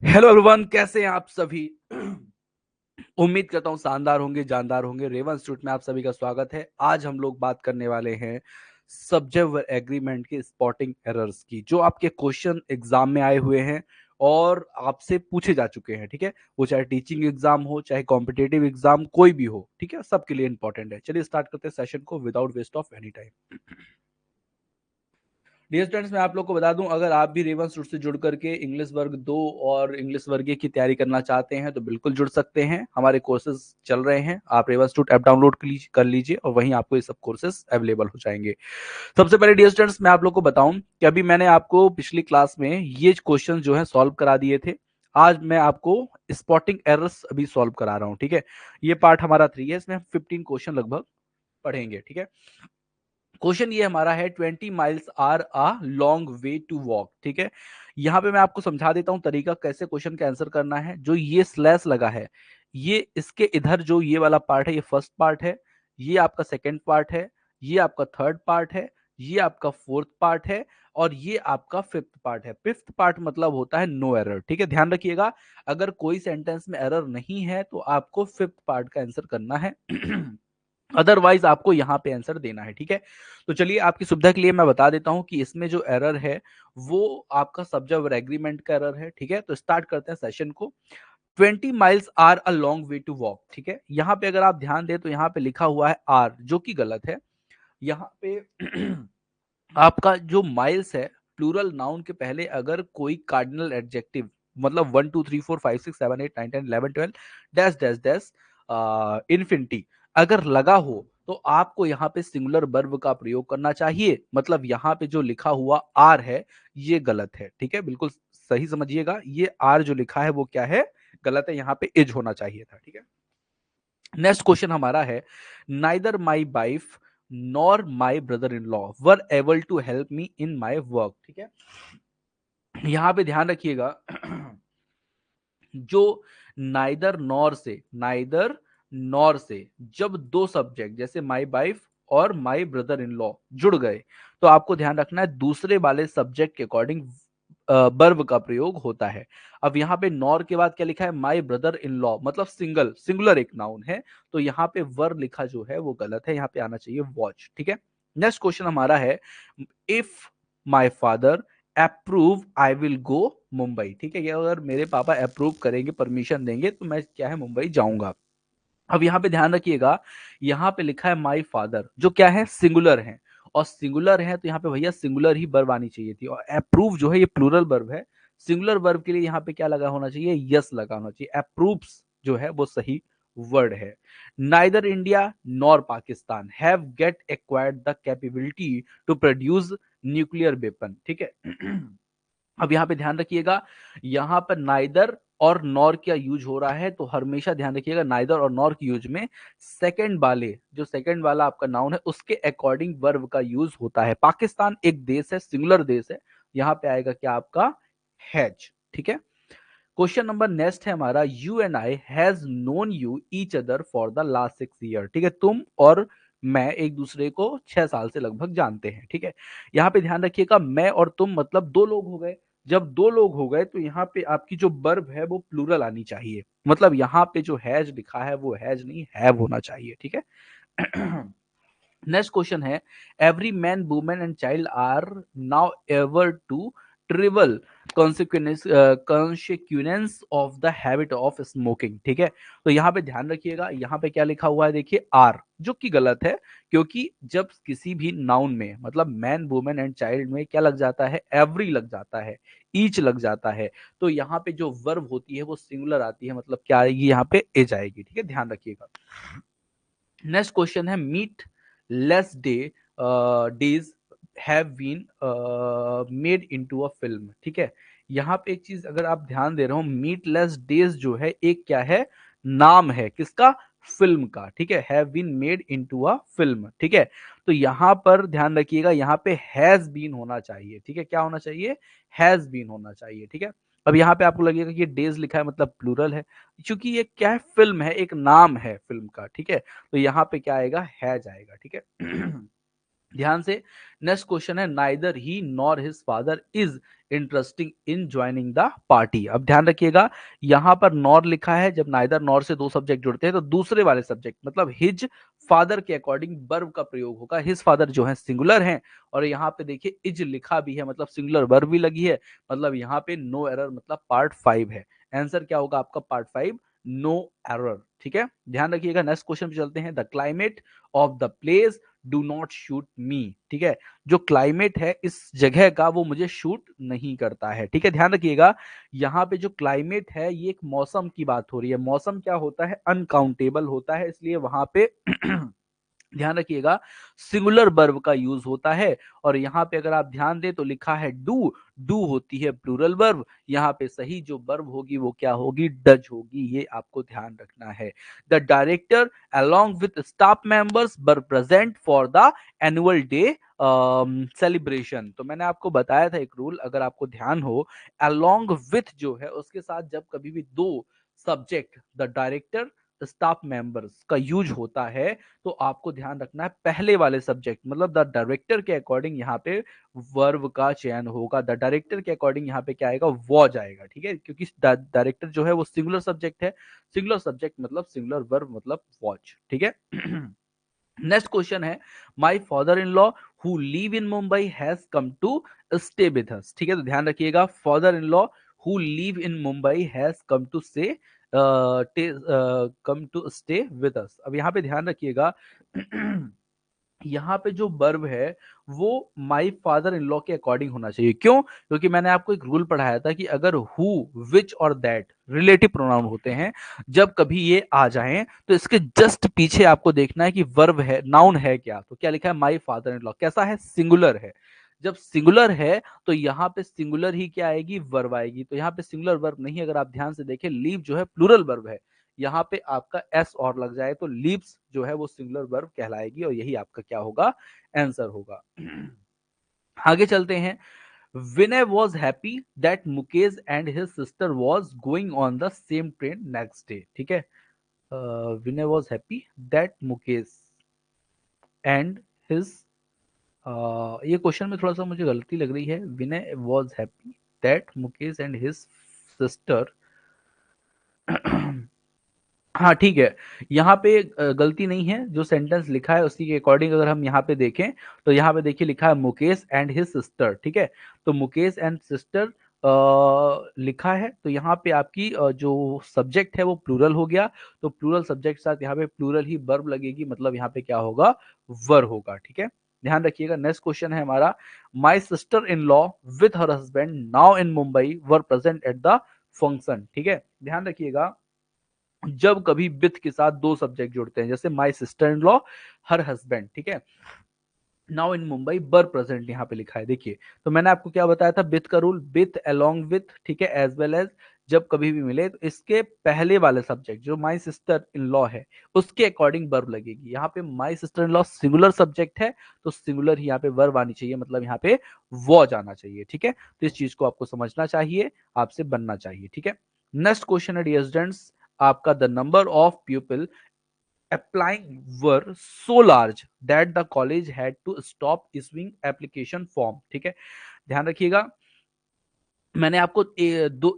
Hello everyone, कैसे हैं आप सभी। उम्मीद करता हूँ शानदार होंगे, जानदार होंगे। रेवन इंस्टीट्यूट में आप सभी का स्वागत है। आज हम लोग बात करने वाले हैं सब्जेक्ट एग्रीमेंट के स्पॉटिंग एरर्स की, जो आपके क्वेश्चन एग्जाम में आए हुए हैं और आपसे पूछे जा चुके हैं। ठीक है, वो चाहे टीचिंग एग्जाम हो, चाहे कॉम्पिटेटिव एग्जाम, कोई भी हो। ठीक है, सबके लिए इंपॉर्टेंट है। चलिए स्टार्ट करते हैं सेशन को without waste of any time. Dear students, मैं आप लोग को बता दूं, अगर आप भी रेवन इंस्टीट्यूट से जुड़ करके इंग्लिश वर्ग 2 और इंग्लिश वर्ग 1 की तैयारी करना चाहते हैं तो बिल्कुल जुड़ सकते हैं। हमारे कोर्सेज चल रहे हैं। आप रेवन इंस्टीट्यूट ऐप डाउनलोड कर लीजिए और वहीं आपको ये सब कोर्सेज अवेलेबल हो जाएंगे। सबसे पहले डियर स्टूडेंट्स, मैं आप लोग को बताऊं कि अभी मैंने आपको पिछली क्लास में ये क्वेश्चन जो है सॉल्व करा दिए थे। आज मैं आपको स्पॉटिंग एरर्स अभी सॉल्व करा रहा हूं। ठीक है, ये पार्ट हमारा 3 है, इसमें हम 15 क्वेश्चन लगभग पढ़ेंगे। ठीक है, क्वेश्चन ये हमारा है 20 miles are a long way to walk. ठीक है, यहाँ पे मैं आपको समझा देता हूँ तरीका कैसे क्वेश्चन का आंसर करना है। जो ये स्लैश लगा है, ये इसके इधर जो ये वाला पार्ट है, ये फर्स्ट पार्ट है, ये आपका सेकंड पार्ट है, ये आपका थर्ड पार्ट है, ये आपका फोर्थ पार्ट है और ये आपका फिफ्थ पार्ट है। फिफ्थ पार्ट मतलब होता है नो एरर। ठीक है, ध्यान रखिएगा, अगर कोई सेंटेंस में एरर नहीं है तो आपको फिफ्थ पार्ट का आंसर करना है। अदरवाइज आपको यहां पे आंसर देना है। ठीक है, तो चलिए आपकी सुविधा के लिए मैं बता देता हूं कि इसमें जो एरर है वो आपका सब्जेक्ट एग्रीमेंट का एरर है। ठीक है, तो स्टार्ट करते हैं सेशन को। 20 miles are a long way to walk. ठीक है, यहां पे अगर आप ध्यान दें तो यहां पे लिखा हुआ है आर, जो कि गलत है। यहाँ पे आपका जो माइल्स है, प्लूरल नाउन के पहले अगर कोई कार्डिनल एडजेक्टिव, मतलब 1 2 3 4 5 6 7 8 9 10 11 12 डैश डैश डैश इन्फिनिटी अगर लगा हो तो आपको यहाँ पे सिंगुलर वर्ब का प्रयोग करना चाहिए। मतलब यहाँ पे जो लिखा हुआ आर है ये गलत है। ठीक है, बिल्कुल सही समझिएगा, ये आर जो लिखा है वो क्या है, गलत है। यहाँ पे इज होना चाहिए था। ठीक है, नेक्स्ट क्वेश्चन हमारा है, neither my wife nor my brother in law were able to help me in my work. ठीक है, यहां पे ध्यान रखिएगा, जो नाइदर नॉर से जब दो सब्जेक्ट जैसे माई वाइफ और माई ब्रदर इन लॉ जुड़ गए तो आपको ध्यान रखना है दूसरे वाले सब्जेक्ट के अकॉर्डिंग वर्ब का प्रयोग होता है। अब यहाँ पे नॉर के बाद क्या लिखा है, माई ब्रदर इन लॉ, मतलब सिंगुलर एक नाउन है, तो यहाँ पे वर लिखा जो है वो गलत है, यहाँ पे आना चाहिए वॉच। ठीक है, नेक्स्ट क्वेश्चन हमारा है, if my father approve I will go Mumbai. ठीक है, ये अगर मेरे पापा अप्रूव करेंगे, परमिशन देंगे तो मैं क्या है मुंबई जाऊंगा। अब यहाँ पे ध्यान रखिएगा, यहाँ पे लिखा है माई फादर, जो क्या है सिंगुलर है, और सिंगुलर है तो यहाँ पे भैया सिंगुलर ही वर्ब आनी चाहिए थी। और अप्रूव जो है ये प्लूरल वर्ब है, सिंगुलर वर्ब के लिए यहाँ पे क्या लगा होना चाहिए, यस लगा होना चाहिए। अप्रूव्स जो है वो सही वर्ड है। Neither India nor Pakistan have get acquired the capability to produce nuclear weapon. ठीक है, अब यहाँ पे ध्यान रखिएगा, यहाँ पर नाइदर और नॉर का यूज हो रहा है, तो हमेशा ध्यान रखिएगा नाइदर और नॉर के यूज में सेकंड वाला आपका नाउन है उसके अकॉर्डिंग वर्ब का यूज होता है। पाकिस्तान एक देश है, सिंगुलर देश है, यहाँ पे आएगा क्या आपका हैज। ठीक है, क्वेश्चन नंबर नेक्स्ट है हमारा, you and I has known you each other for the last 6 year. ठीक है, तुम और मैं एक दूसरे को 6 साल से लगभग जानते हैं। ठीक है, यहाँ पे ध्यान रखिएगा, मैं और तुम मतलब दो लोग हो गए। जब दो लोग हो गए तो यहाँ पे आपकी जो वर्ब है वो प्लूरल आनी चाहिए। मतलब यहाँ पे जो हैज लिखा है वो हैज नहीं हैव होना चाहिए। ठीक है, नेक्स्ट क्वेश्चन है, every man women and child are now ever to trivial consequence of the habit of smoking. ठीक है, तो यहाँ पे ध्यान रखिएगा, यहाँ पे क्या लिखा हुआ है, देखिए आर, जो कि गलत है, क्योंकि जब किसी भी नाउन में मतलब मैन वुमेन एंड चाइल्ड में क्या लग जाता है, एवरी लग जाता है, ईच लग जाता है, तो यहाँ पे जो वर्ब होती है वो सिंगुलर आती है, मतलब क्या आएगी, यहाँ पे एज आएगी। ठीक है, ध्यान रखिएगा। नेक्स्ट क्वेश्चन है, meatless days have been made into a film. ठीक है, यहाँ पे एक चीज अगर आप ध्यान दे रहे हो, मीट लेस डेज जो है एक क्या है, नाम है किसका, फिल्म का। ठीक है, have been made into a film. ठीक है, तो यहाँ पर ध्यान रखिएगा, यहाँ पे हैज बीन होना चाहिए। ठीक है, क्या होना चाहिए, हैज बीन होना चाहिए। ठीक है, अब यहाँ पे आपको लगेगा कि ये डेज लिखा है मतलब प्लूरल है, क्योंकि ये क्या है, फिल्म है, एक नाम है फिल्म का। ठीक है, तो यहाँ पे क्या आएगा, हैज आएगा। ठीक है, ध्यान से। नेक्स्ट क्वेश्चन है neither he nor his father is interesting in joining the party. अब ध्यान रखिएगा, यहां पर नॉर लिखा है, जब नाइदर नॉर से दो सब्जेक्ट जुड़ते हैं तो दूसरे वाले सब्जेक्ट मतलब हिज फादर के अकॉर्डिंग वर्ब का प्रयोग होगा। हिज फादर जो है सिंगुलर है, और यहाँ पे देखिए इज लिखा भी है मतलब सिंगुलर वर्ब भी लगी है, मतलब यहाँ पे नो एरर मतलब पार्ट 5 है। आंसर क्या होगा आपका पार्ट 5, नो एरर। ठीक है, ध्यान रखिएगा। नेक्स्ट क्वेश्चन पे चलते हैं। The climate of the place do not shoot मी। ठीक है, जो क्लाइमेट है इस जगह का वो मुझे शूट नहीं करता है। ठीक है, ध्यान रखिएगा, यहाँ पे जो क्लाइमेट है ये एक मौसम की बात हो रही है। मौसम क्या होता है, अनकाउंटेबल होता है, इसलिए वहां पे ध्यान रखिएगा सिंगुलर वर्ब का यूज होता है। और यहाँ पे अगर आप ध्यान दें तो लिखा है डू, डू होती है प्लूरल वर्ब, यहाँ पे सही जो वर्ब होगी वो क्या होगी, डज होगी, ये आपको ध्यान रखना है। The director along with staff members were present for the annual day celebration. तो मैंने आपको बताया था एक रूल, अगर आपको ध्यान हो, along with जो है उसके साथ जब कभी भी दो subject the director staff members का यूज होता है तो आपको ध्यान रखना है पहले वाले सब्जेक्ट मतलब द डायरेक्टर के अकॉर्डिंग यहाँ पे वर्ब का चयन होगा। द डायरेक्टर के अकॉर्डिंग यहाँ पे क्या आएगा, वॉज आएगा। ठीक है, क्योंकि डायरेक्टर जो है वो सिंगुलर सब्जेक्ट है, सिंगुलर सब्जेक्ट मतलब सिंगुलर वर्ब मतलब वॉच। ठीक है। नेक्स्ट क्वेश्चन है my father in law who live in Mumbai has come to stay with us. ठीक है, तो ध्यान रखिएगा father in law who live in Mumbai has come to say come to stay with us. अब यहाँ पे ध्यान रखिएगा यहाँ पे जो वर्ब है वो माई फादर इन लॉ के अकॉर्डिंग होना चाहिए। क्यों? क्योंकि मैंने आपको एक रूल पढ़ाया था कि अगर हु, विच और दैट रिलेटिव प्रोनाउन होते हैं, जब कभी ये आ जाएं तो इसके जस्ट पीछे आपको देखना है कि वर्ब है, नाउन है क्या। तो क्या लिखा है, माई फादर इन लॉ कैसा है, सिंगुलर है। जब सिंगुलर है तो यहाँ पे सिंगुलर ही क्या आएगी, वर्ब आएगी। तो यहाँ पे सिंगुलर वर्ब नहीं, अगर आप ध्यान से देखें लीव जो है प्लूरल वर्ब है, यहाँ पे आपका एस और लग जाए तो लीव्स जो है वो सिंगुलर वर्ब कहलाएगी, और यही आपका क्या होगा, आंसर होगा। आगे चलते हैं। Vinay was happy that Mukesh and his sister was going on the same train next day. ठीक है, Vinay was happy that Mukesh and his, ये क्वेश्चन में थोड़ा सा मुझे गलती लग रही है। Vinay was happy that Mukesh and his sister हाँ ठीक है, यहाँ पे गलती नहीं है, जो सेंटेंस लिखा है उसी के अकॉर्डिंग अगर हम यहाँ पे देखें तो यहाँ पे देखिए लिखा है मुकेश एंड हिज सिस्टर। ठीक है, तो मुकेश एंड सिस्टर लिखा है, तो यहाँ पे आपकी जो सब्जेक्ट है वो प्लूरल हो गया, तो प्लूरल सब्जेक्ट के साथ यहाँ पे प्लूरल ही वर्ब लगेगी, मतलब यहाँ पे क्या होगा, वर होगा। ठीक है, ध्यान रखिएगा। नेक्स्ट क्वेश्चन है हमारा, my sister in law with her husband now in Mumbai were present at the function. ठीक है, ध्यान रखिएगा, जब कभी विथ के साथ दो सब्जेक्ट जुड़ते हैं, जैसे my sister in law, her husband, ठीक है, नाउ इन मुंबई बर प्रेजेंट यहाँ पे लिखा है। देखिए, तो मैंने आपको क्या बताया था, विथ का रूल, विथ अलोंग विथ, ठीक है, एज वेल एज, जब कभी भी मिले तो इसके पहले वाले सब्जेक्ट जो माई सिस्टर इन लॉ है उसके अकॉर्डिंग वर्ब लगेगी। यहाँ पे my sister in law singular subject है तो सिंगुलर ही यहाँ पे वर्ब आनी चाहिए, मतलब यहाँ पे वॉज आना चाहिए। ठीक है, तो इस चीज को आपको समझना चाहिए, आपसे बनना चाहिए। ठीक है, नेक्स्ट क्वेश्चन है डियर स्टूडेंट्स आपका, the number of people applying were so large that the college had to stop issuing application form। ठीक है, ध्यान रखिएगा, मैंने आपको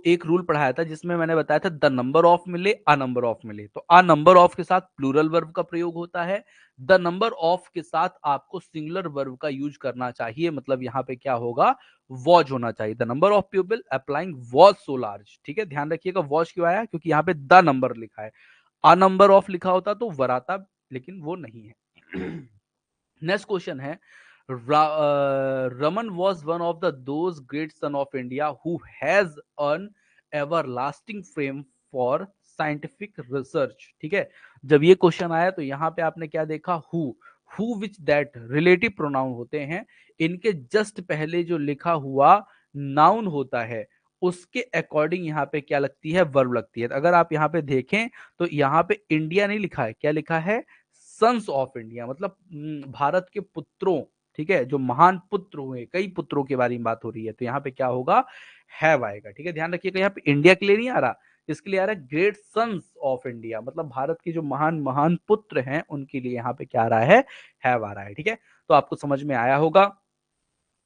एक रूल पढ़ाया था जिसमें मैंने बताया था द नंबर ऑफ मिले, अ नंबर ऑफ मिले, तो अ नंबर ऑफ के साथ प्लूरल वर्ब का प्रयोग होता है, द नंबर ऑफ के साथ आपको सिंगुलर वर्ब का यूज करना चाहिए, मतलब यहाँ पे क्या होगा, वॉज होना चाहिए। The number of people applying was so large. ठीक है, ध्यान रखिएगा, वॉज क्यों आया, क्योंकि यहाँ पे द नंबर लिखा है, अ नंबर ऑफ लिखा होता तो वराता, लेकिन वो नहीं है। नेक्स्ट क्वेश्चन है, Raman was one of the those great son of India who has an everlasting fame for scientific research. ठीक है, जब ये क्वेश्चन आया तो यहाँ पे आपने क्या देखा, who which that relative pronoun होते हैं, इनके जस्ट पहले जो लिखा हुआ नाउन होता है उसके अकॉर्डिंग यहाँ पे क्या लगती है, वर्ब लगती है। तो अगर आप यहाँ पे देखें तो यहाँ पे इंडिया नहीं लिखा है, क्या लिखा है, सन्स ऑफ इंडिया, मतलब भारत के पुत्रों, ठीक है, जो महान पुत्र हुए, कई पुत्रों के बारे में बात हो रही है, तो यहाँ पे क्या होगा, हैव आएगा। ठीक है, ध्यान रखिएगा, यहाँ पे इंडिया के लिए नहीं आ रहा, इसके लिए आ रहा है ग्रेट सन्स ऑफ इंडिया, मतलब भारत के जो महान महान पुत्र हैं उनके लिए यहाँ पे क्या आ रहा है, हैव आ रहा है। ठीक है, तो आपको समझ में आया होगा।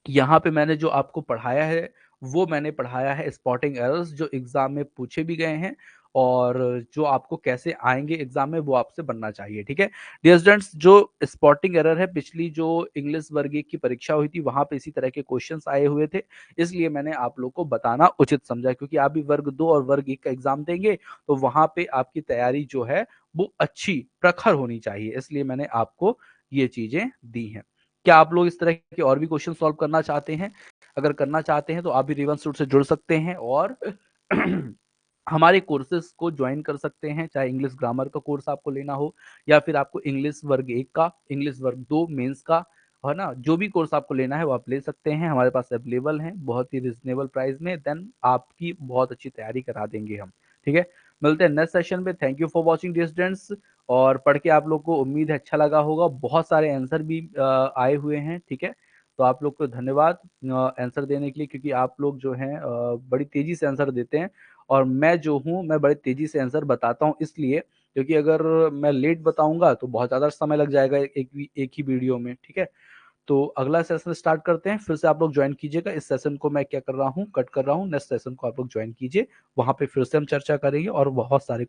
यहाँ पे मैंने जो आपको पढ़ाया है वो मैंने पढ़ाया है स्पॉटिंग एरर्स जो एग्जाम में पूछे भी गए हैं और जो आपको कैसे आएंगे एग्जाम में वो आपसे बनना चाहिए। ठीक है डियर स्टूडेंट्स, जो स्पॉटिंग एरर है पिछली जो इंग्लिश वर्ग एक की परीक्षा हुई थी वहां पे इसी तरह के क्वेश्चंस आए हुए थे, इसलिए मैंने आप लोग को बताना उचित समझा, क्योंकि आप भी वर्ग 2 और वर्ग 1 का एग्जाम देंगे तो वहां पे आपकी तैयारी जो है वो अच्छी प्रखर होनी चाहिए, इसलिए मैंने आपको ये चीजें दी हैं। क्या आप लोग इस तरह के और भी क्वेश्चन सॉल्व करना चाहते हैं? अगर करना चाहते हैं तो आप भी रिवन सूट से जुड़ सकते हैं और हमारे कोर्सेज को ज्वाइन कर सकते हैं, चाहे इंग्लिश ग्रामर का कोर्स आपको लेना हो या फिर आपको इंग्लिश वर्ग 1 का, इंग्लिश वर्ग 2 मेंस का, है ना, जो भी कोर्स आपको लेना है वो आप ले सकते हैं, हमारे पास अवेलेबल हैं बहुत ही रिजनेबल प्राइस में, देन आपकी बहुत अच्छी तैयारी करा देंगे हम। ठीक है, मिलते हैं नेक्स्ट सेशन में। Thank you for watching dear students, और पढ़ के आप लोग को उम्मीद है अच्छा लगा होगा, बहुत सारे आंसर भी आए हुए हैं। ठीक है, तो आप लोग को धन्यवाद आंसर देने के लिए, क्योंकि आप लोग जो हैं बड़ी तेजी से आंसर देते हैं और मैं जो हूँ मैं बड़ी तेजी से आंसर बताता हूँ, इसलिए क्योंकि अगर मैं लेट बताऊंगा तो बहुत ज़्यादा समय लग जाएगा एक ही वीडियो में। ठीक है, तो अगला सेशन स्टार्ट करते हैं, फिर से आप लोग ज्वाइन कीजिएगा। इस सेशन को मैं क्या कर रहा हूँ, कट कर रहा हूँ, नेक्स्ट सेशन को आप लोग ज्वाइन कीजिए, वहां पे फिर से हम चर्चा करेंगे और बहुत सारे